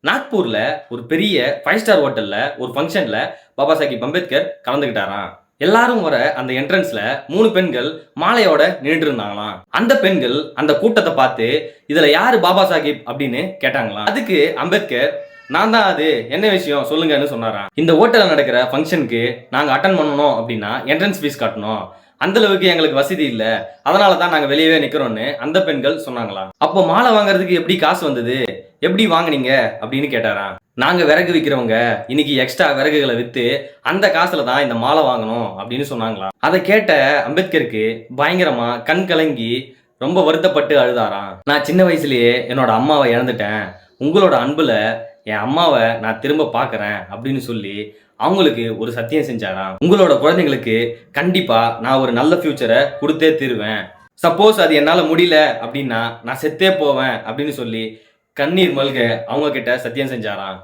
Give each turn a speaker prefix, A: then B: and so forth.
A: நாக்பூர்ல ஒரு பெரிய 5 ஸ்டார் ஹோட்டல்ல ஒரு ஃபங்க்ஷன்ல பாபா சாஹிப் அம்பேத்கர் கலந்துக்கிட்டாராம். எல்லாரும் வர அந்த என்ட்ரன்ஸ்ல 3 பெண்கள் மாலையோட நின்றுட்டு இருந்தாங்களாம். அந்த பெண்கள் அந்த கூட்டத்தை பார்த்து இதுல யாரு பாபா சாஹிப் அப்படின்னு கேட்டாங்களாம். அதுக்கு அம்பேத்கர் நான் தான் அது, என்ன விஷயம் சொல்லுங்கன்னு சொன்னாராம். இந்த ஹோட்டல்ல நடக்கிற ஃபங்க்ஷனுக்கு நாங்க அட்டன் பண்ணணும் அப்படின்னா என்ட்ரன்ஸ் ஃபீஸ் கட்டணும். அந்த அளவுக்கு எங்களுக்கு வசதி இல்ல, அதனால தான் நாங்க வெளியவே நிக்கிறோம்னு அந்த பெண்கள் சொன்னாங்களாம். அப்போ மாலை வாங்குறதுக்கு எப்படி காசு வந்தது, எப்படி வாங்குனீங்க அப்படின்னு கேட்டாராம். நாங்க விறகு விற்கிறவங்க, இன்னைக்கு எக்ஸ்ட்ரா விறகுகளை வித்து அந்த காசுல தான் இந்த மாலை வாங்கணும் அப்படின்னு சொன்னாங்களாம். அதை கேட்ட அம்பேத்கருக்கு பயங்கரமா கண் கலங்கி ரொம்ப வருத்தப்பட்டு அழுதாராம். நான் சின்ன வயசுலயே என்னோட அம்மாவை இழந்துட்டேன், உங்களோட அன்புல என் அம்மாவை நான் திரும்ப பார்க்கறேன் அப்படின்னு சொல்லி அவங்களுக்கு ஒரு சத்தியம் செஞ்சாராம். உங்களோட குழந்தைங்களுக்கு கண்டிப்பா நான் ஒரு நல்ல ஃபியூச்சரை கொடுத்தே தீருவேன், சப்போஸ் அது என்னால முடியல அப்படின்னா நான் செத்தே போவேன் அப்படின்னு சொல்லி கண்ணீர் மல்க அவங்க கிட்ட சத்தியம் செஞ்சாராம்.